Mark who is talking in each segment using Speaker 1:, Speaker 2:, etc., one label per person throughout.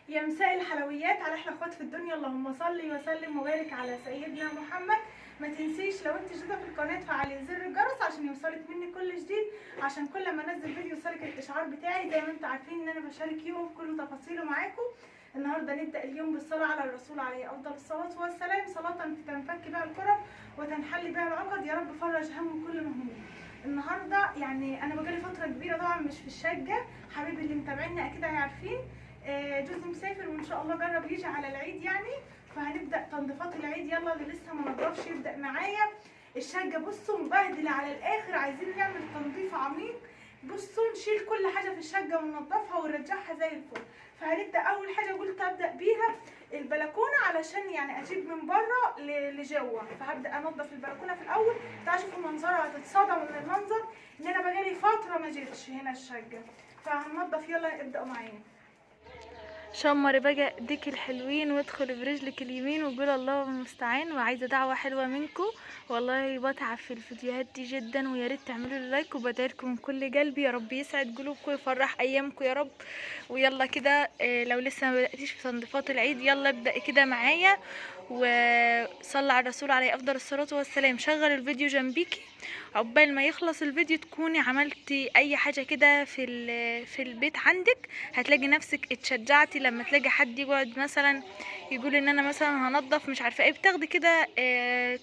Speaker 1: يا مساء الحلويات على احلى اخوات في الدنيا، اللهم صل وسلم وبارك على سيدنا محمد. ما تنسيش لو انت جديده في القناه تفعلي زر الجرس عشان يوصلك مني كل جديد، عشان كل ما انزل فيديو يوصلك الاشعار بتاعي. زي ما انتم عارفين ان انا بشارك يوم كل تفاصيله معاكم. النهارده نبدا اليوم بالصلاه على الرسول عليه افضل الصلاه والسلام، صلاه تنفك بها الكرب وتنحل بها العقد. يا رب فرج هم كل مهموم. النهارده يعني انا بقالي فتره كبيره طبعا مش في الشقه، حبيبي اللي متابعيني اكيد هيعرفين. جوزي مسافر وان شاء الله جرب يجي على العيد يعني، فهنبدا تنظيفات العيد. يلا اللي لسه ما نضفش يبدا معايا. الشقه بصوا مبهدله على الاخر، عايزين نعمل تنظيف عميق. بصوا نشيل كل حاجه في الشقه وننضفها ونرجعها زي الفل. فهنبدا اول حاجه قلت ابدا بيها البلكونه، علشان يعني اجيب من بره لجوه، فهبدا انضف البلكونه في الاول. تعالوا شوفوا منظرها، هتتصدموا من المنظر ان انا بقالي فتره ما جيتش هنا الشقه. فهننضف، يلا ابداوا معايا.
Speaker 2: شمري بقى ايديك الحلوين وادخلي برجلك اليمين وقول الله المستعان. وعايزه دعوه حلوه منكم، والله بتعب في الفيديوهات دي جدا، ويا ريت تعملوا لي لايك، وبدعيلكم من كل قلبي. يا رب يسعد قلوبكم ويفرح ايامكم يا رب. ويلا كده لو لسه ما بداتيش في تنظيفات العيد يلا ابدأ كده معايا، وصلى على الرسول عليه افضل الصلاه والسلام. شغل الفيديو جنبيكي عقبال ما يخلص الفيديو تكوني عملتي اي حاجه كده في البيت عندك. هتلاقي نفسك اتشجعتي لما تلاقي حد يقعد مثلا يقول ان انا مثلا هنضف مش عارفه ايه، بتاخدي كده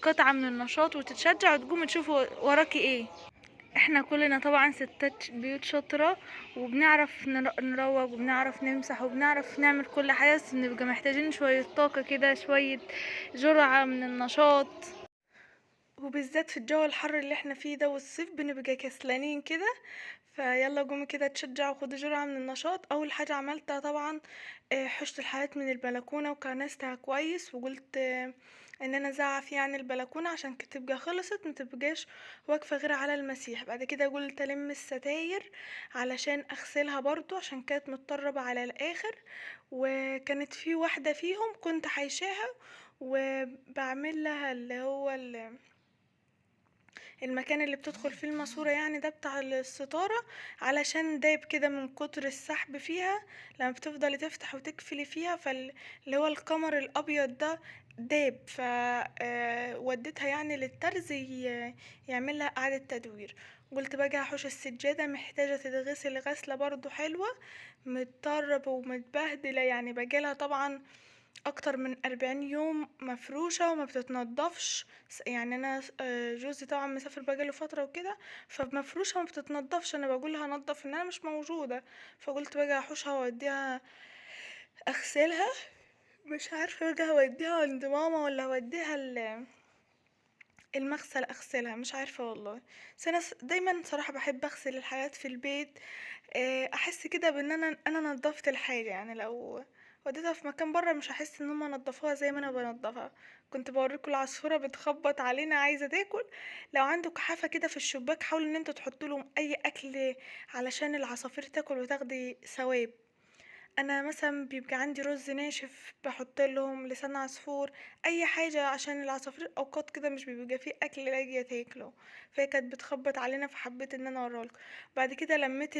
Speaker 2: قطعه من النشاط وتتشجع وتقومي تشوفي وراكي ايه. احنا كلنا طبعا ستات بيوت شاطرة، وبنعرف نروج وبنعرف نمسح وبنعرف نعمل كل حاجة، بس بنبقى محتاجين شوية طاقة كده، شوية جرعة من النشاط. وبالذات في الجو الحر اللي احنا فيه ده والصيف بنبقى كسلانين كده. فيلا قومي كده تشجعوا وخدوا جرعة من النشاط. اول حاجة عملتها طبعا حشت الحاجات من البلكونة وكنستها كويس، وقلت ان انا ازعف يعني البلكونة عشان تبقى خلصت متبقاش واقفة غير على المسيح. بعد كده قلت الم الستاير علشان اغسلها برضو عشان كانت متطربة على الاخر، وكانت في واحدة فيهم كنت حيشاها وبعمل لها اللي هو المكان اللي بتدخل فيه الماسورة يعني ده بتاع الستارة، علشان دايب كده من كتر السحب فيها. لما بتفضلي تفتح وتقفلي فيها فاللي هو القمر الابيض ده دايب، ف وديتها يعني للترز يعمل لها اعادة تدوير. قلت بقى هحوش السجادة، محتاجة تتغسل غسلة برضو حلوة، متطربة ومتبهدلة يعني بقالها طبعا اكتر من 40 يوم مفروشة وما بتتنضفش. يعني انا جوزي طبعا مسافر بقاله فترة وكده، فمفروشة وما بتتنضفش. انا بقول هنضف ان انا مش موجودة، فقلت بقى احوشها واوديها اغسلها. مش عارفة بقى هوديها عند ماما ولا هوديها المغسل اغسلها، مش عارفة والله. بس انا دايما صراحة بحب اغسل الحاجات في البيت، احس كده بان انا نضفت الحاجة. يعني لو وديتها في مكان بره مش هحس ان هم نضفوها زي ما انا بنضفها. كنت بوريكم العصفورة بتخبط علينا عايزة تاكل. لو عندك حافة كده في الشباك حاولوا ان انتوا تحطوا لهم اي اكل علشان العصافير تاكل وتاخدي ثواب. انا مثلا بيبقى عندي رز ناشف بحط لهم لسان عصفور، اي حاجه عشان العصافير اوقات كده مش بيبقى فيه اكل لاقيه تاكله. فهي كانت بتخبط علينا فحبيت ان انا اوريلكم. بعد كده لميت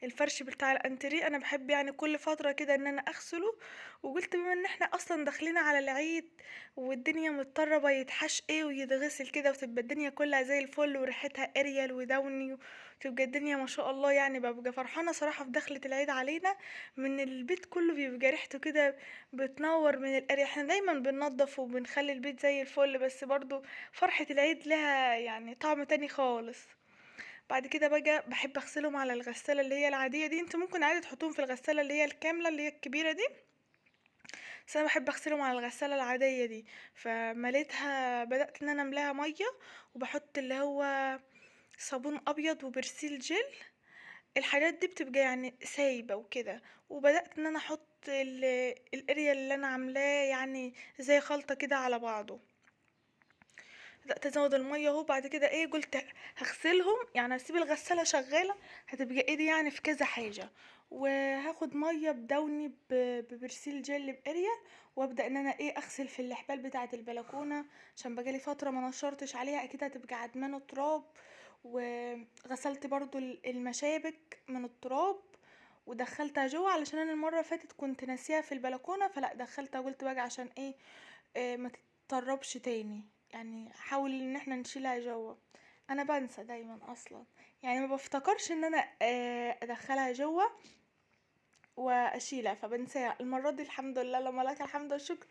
Speaker 2: الفرش بتاع الانتريه، انا بحب يعني كل فتره كده ان انا اغسله. وقلت بما ان احنا اصلا داخلين على العيد والدنيا متطربه يتحش ايه ويتغسل كده وتبقى الدنيا كلها زي الفل وريحتها اريال ودوني، وتبقى الدنيا ما شاء الله. يعني ببقى فرحانه صراحه في دخلة العيد علينا، من البيت كله بيبقى ريحته كده بتنور من الاريال. احنا دايما بننضف وبنخلي البيت زي الفل، بس برضو فرحه العيد لها يعني طعم تاني خالص. بعد كده بقى بحب اغسلهم على الغسالة اللي هي العادية دي، انت ممكن عادي تحطهم في الغسالة اللي هي الكاملة اللي هي الكبيرة دي، بس انا بحب اغسلهم على الغسالة العادية دي. فمليتها بدأت ان انا املاها مية، وبحط اللي هو صابون ابيض وبرسيل جل. الحاجات دي بتبقى يعني سايبة وكده. وبدأت ان انا احط الاريا اللي انا عاملاه يعني زي خلطة كده على بعضه. بدأت ازود المية اهو. بعد كده ايه قلت هغسلهم يعني هسيب الغسالة شغالة، هتبقى ايدي يعني في كذا حاجة. وهاخد مية بدوني ببرسيل جل باريال، وابدا ان انا ايه اغسل في الحبال بتاعة البلكونة عشان بقالي فترة ما نشرتش عليها، اكيد هتبقى عدمانة تراب. وغسلت برضو المشابك من التراب، ودخلتها جوه علشان انا المره اللي فاتت كنت ناسيها في البلكونه، فلا دخلتها، قلت بقى عشان ايه ما تتطربش تاني. يعني حاول ان احنا نشيلها جوه. انا بنسى دايما اصلا، يعني ما بفتكرش ان انا ادخلها جوه واشيلها، فبنساها. المره دي الحمد لله، لما لك الحمد والشكر،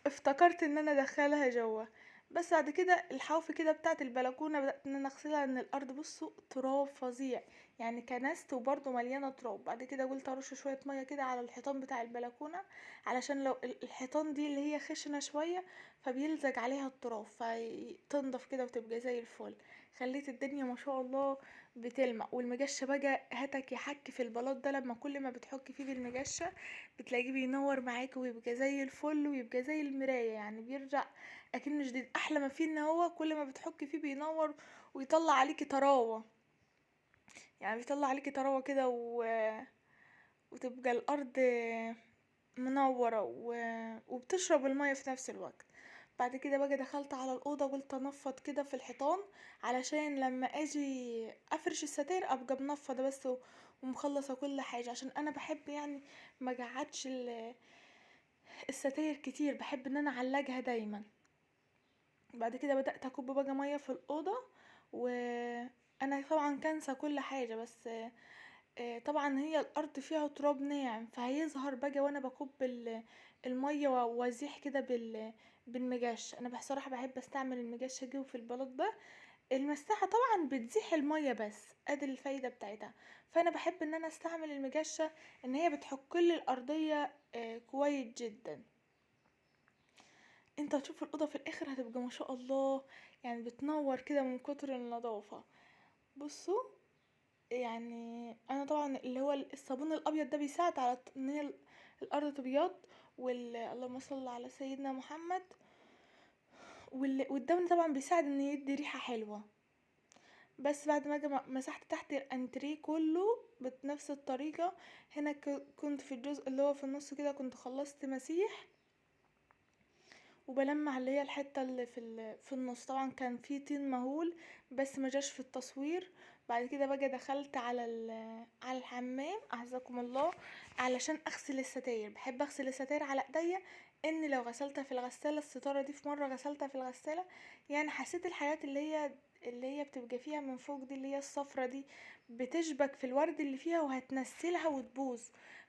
Speaker 2: افتكرت ان انا ادخلها جوه. بس بعد كده الحوف كده بتاعت البلكونه بدات ان انا اغسلها، ان الارض بصوا تراب فظيع، يعني كنست وبرضه مليانه تراب. بعد كده قلت ارش شويه ميه كده على الحيطان بتاع البلكونه، علشان لو الحيطان دي اللي هي خشنه شويه فبيلزق عليها التراب فتنضف كده وتبقى زي الفل. خليت الدنيا ما شاء الله بتلمع. والمجشه بقى هاتك يحك في البلاط ده، لما كل ما بتحك فيه بالمجشه بتلاقيه بينور معاك ويبقى زي الفل ويبقى زي المراية، يعني بيرجع اكنه جديد. احلى ما فيه ان هو كل ما بتحك فيه بينور ويطلع عليكي طراوة، يعني بيطلع عليكي طراوة كده وتبقى الارض منورة وبتشرب المية في نفس الوقت. بعد كده بقى دخلت على الأوضة، قلت انفض كده في الحيطان علشان لما اجي افرش الستاير ابقى منفضة بس ومخلصة كل حاجة، عشان انا بحب يعني ما قعدش الستاير كتير، بحب ان انا اعلقها دايما. بعد كده بدأت اكب بقى مية في الأوضة، وانا طبعا كنسة كل حاجة، بس طبعا هي الارض فيها تراب ناعم فهيظهر بقى وانا بكب المية وازيح كده بالمجاش. انا بصراحة بحب استعمل المجاش جوه في البلاط ده. المساحة طبعا بتزيح المية بس، ادي الفايدة بتاعتها. فانا بحب ان انا استعمل المجاشة، ان هي بتحك لي الارضية كويس جدا. انت هتشوف الاوضه في الاخر هتبقى ما شاء الله، يعني بتنور كده من كتر النظافه. بصوا، يعني انا طبعا اللي هو الصابون الابيض ده بيساعد على ان هي الارض تبيض، اللهم صل على سيدنا محمد. والدهن طبعا بيساعد ان يدي ريحه حلوه. بس بعد ما مسحت تحت الانتريه كله بنفس الطريقه. هنا كنت في الجزء اللي هو في النص كده كنت خلصت مسيح، وبلمع اللي هي الحته اللي في النص. طبعا كان في طين مهول بس ما جاش في التصوير. بعد كده بقى دخلت على الحمام اعزكم الله، علشان اغسل الستاير. بحب اغسل الستاير على ايديا، ان لو غسلتها في الغساله، الستاره دي في مره غسلتها في الغساله، يعني حسيت الحاجات اللي هي بتبقى فيها من فوق دي، اللي هي الصفرة دي، بتشبك في الورد اللي فيها وهتنسلها وتبوظ.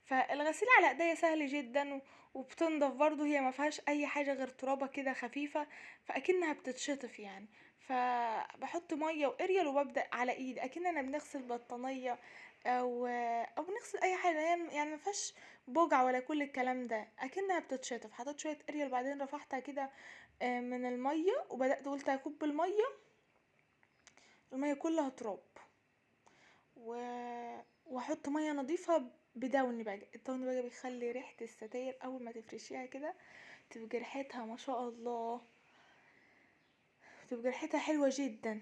Speaker 2: فالغسيل على ايديا سهل جدا، وبتنضف برضو، هي ما فيهاش اي حاجه غير ترابه كده خفيفه، فاكنها بتتشطف يعني. فبحط ميه واريال وببدا على ايدي اكننا بنغسل بطانيه او بنغسل اي حاجه، يعني ما فيهاش بوجع ولا كل الكلام ده، اكنها بتتشطف. حطيت شويه اريال بعدين رفعتها كده من الميه، وبدات قلت اكب الميه كلها تراب و... واحط ميه نظيفه بدون بقى. الدون بقى بيخلي ريحه الستاير اول ما تفرشيها كده تبقى ريحتها ما شاء الله، تبقى ريحتها حلوه جدا.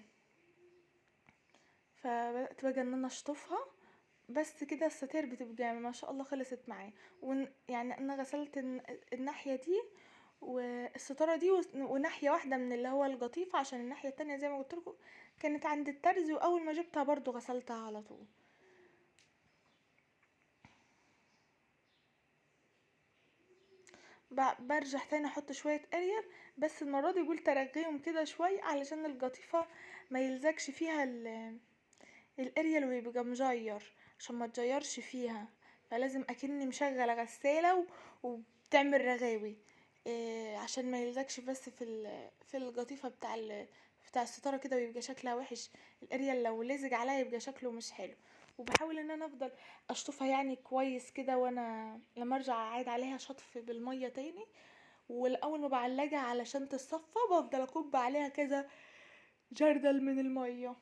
Speaker 2: فبدات بقى ان انا اشطفها، بس كده الستاير بتبقى ما شاء الله خلصت معايا. يعني انا غسلت الناحيه دي والستاره دي وناحيه واحده من اللي هو القطيفه، عشان الناحيه التانية زي ما قلت لكم كانت عند الترزي، واول ما جبتها برضو غسلتها على طول. برجع تاني احط شويه اريال، بس المره دي قلت ارغيهم كده شويه علشان القطيفه ما يلزقش فيها الاريال ويبقى مجير، عشان ما تجيرش فيها. فلازم اكني مشغله غساله وبتعمل رغاوي عشان ما يلزقش بس في القطيفه بتاع الستاره كده ويبقى شكلها وحش. الاريال لو لزق عليها يبقى شكله مش حلو. وبحاول ان انا افضل اشطفها يعني كويس كده، وانا لما ارجع اعيد عليها شطف بالميه تاني. والاول ما بعلقها علشان تتصفى بفضل اكب عليها كذا جردل من الميه.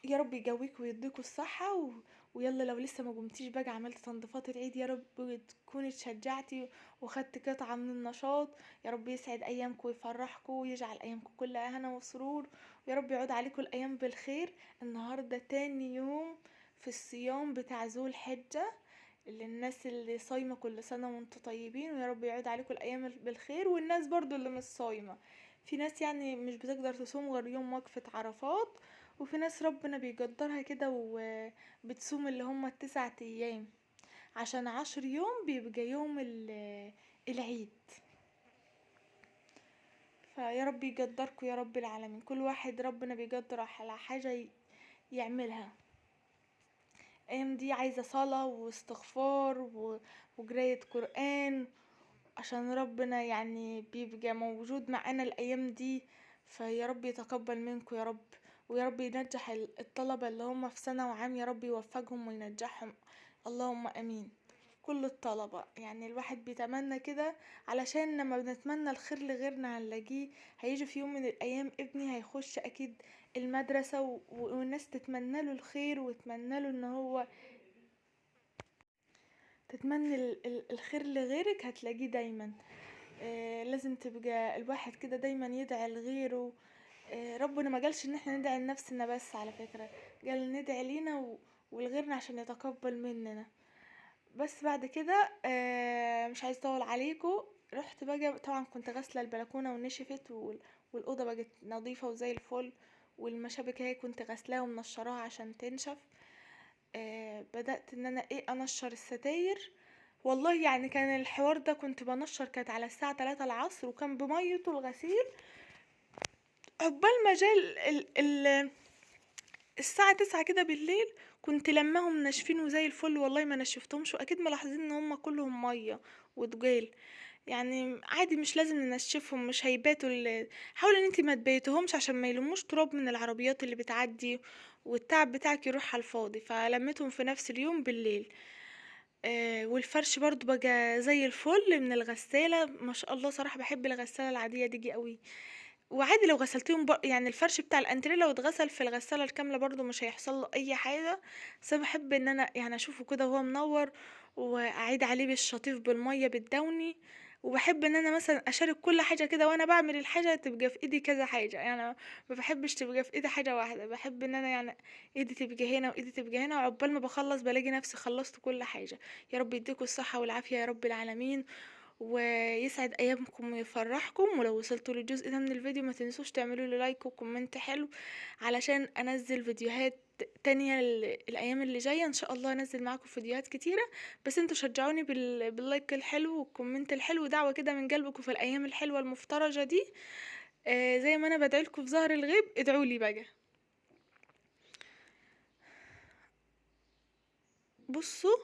Speaker 2: يا رب يجويك ويديكوا الصحة ويلا لو لسه ما قمتيش بقى عملت تنظيفات العيد، يا رب تكوني اتشجعتي وخدت قطعة من النشاط. يا رب يسعد ايامكم ويفرحكم ويجعل ايامكم كلها هنا وسرور، ويا رب يعود عليكم الايام بالخير. النهاردة تاني يوم في الصيام بتاع ذو الحجة، اللي الناس اللي صايمة كل سنة وانتم طيبين، ويا رب يعود عليكم الايام بالخير. والناس برضو اللي مش صايمة، في ناس يعني مش بتقدر تصوم غير يوم وقفة عرفات، وفي ناس ربنا بيقدرها كده وبتصوم اللي هم ال9 ايام، عشان 10 يوم بيبقى يوم العيد. فيا رب يقدركم يا رب العالمين، كل واحد ربنا بيقدر على حاجة يعملها. الايام دي عايزة صلاة واستغفار وقراية قرآن، عشان ربنا يعني بيبقى موجود معانا الايام دي. فيا رب يتقبل منكم يا رب، ويا رب ينجح الطلبة اللي هم في سنة وعام، يا رب يوفقهم وينجحهم، اللهم امين. كل الطلبة يعني الواحد بيتمنى كده، علشان لما بنتمنى الخير لغيرنا هنلاقيه. هيجي في يوم من الايام ابني هيخش اكيد المدرسة والناس تتمنى له الخير وتتمنى له ان هو تتمنى الخير لغيرك هتلاقيه دايما. لازم تبقى الواحد كده دايما يدعي لغيره. ربنا ما قالش ان احنا ندعي لنفسنا بس، على فكرة قال ندعي لينا ولغيرنا عشان يتقبل مننا. بس بعد كده مش عايز اطول عليكم. رحت بقى طبعا كنت غاسله البلكونه ونشفت والاوضه بقت نظيفه وزي الفل، والمشابك هي كنت غسلاها ومنشراها عشان تنشف. بدأت ان انا انشر الستاير. والله يعني كان الحوار ده كنت بنشر، كانت على الساعة 3 العصر وكان بميته الغسيل. عقبال ما جاء الساعة 9 كده بالليل كنت لماهم ناشفين وزي الفل. والله ما نشفتهمش، واكيد ملاحظين ان هم كلهم مية وتجال. يعني عادي مش لازم ننشفهم، مش هيباتوا حاول ان انت ما تبيتهمش عشان ما يلموش تراب من العربيات اللي بتعدي، والتعب بتاعك يروح على الفاضي. فلميتهم في نفس اليوم بالليل. والفرش برضو بقى زي الفل من الغسالة، ما شاء الله. صراحة بحب الغسالة العادية دي قوي. وعادي لو غسلتيهم يعني الفرش بتاع الانتريه لو اتغسل في الغسالة الكاملة برضو مش هيحصل له اي حاجة. بس أنا بحب ان انا يعني اشوفه كده وهو منور، واعيد عليه بالشطيف بالمية بالدوني. وبحب ان انا مثلا اشارك كل حاجة كده، وانا بعمل الحاجة تبقى في ايدي كذا حاجة. يعني أنا ما بحبش تبقى في ايدي حاجة واحدة، بحب ان انا يعني ايدي تبقى هنا وايدي تبقى هنا، وعقبال ما بخلص بلاقي نفسي خلصت كل حاجة. يا رب يديكم الصحة والعافية يا رب العالمين، ويسعد ايامكم ويفرحكم. ولو وصلتوا للجزء ده من الفيديو ما تنسوش تعملوا لي لايك وكومنت حلو، علشان انزل فيديوهات تانية الايام اللي جاية ان شاء الله. انزل معاكم فيديوهات كتيرة، بس انتوا شجعوني باللايك الحلو والكومنت الحلو، دعوة كده من قلبكم في الايام الحلوة المفترجة دي. زي ما انا بدعيلكم في ظهر الغيب ادعولي بقى. بصوا،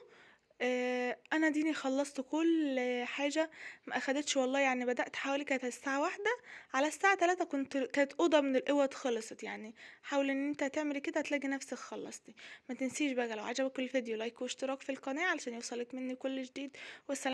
Speaker 2: انا ديني خلصت كل حاجه، ما اخدتش والله. يعني بدات حوالي كانت الساعه 1، على الساعه 3 كانت اوضه من الاوض خلصت. يعني حاول ان انت تعملي كده هتلاقي نفسك خلصتي. ما تنسيش بقى لو عجبك الفيديو لايك واشتراك في القناه علشان يوصلك مني كل جديد. والسلام.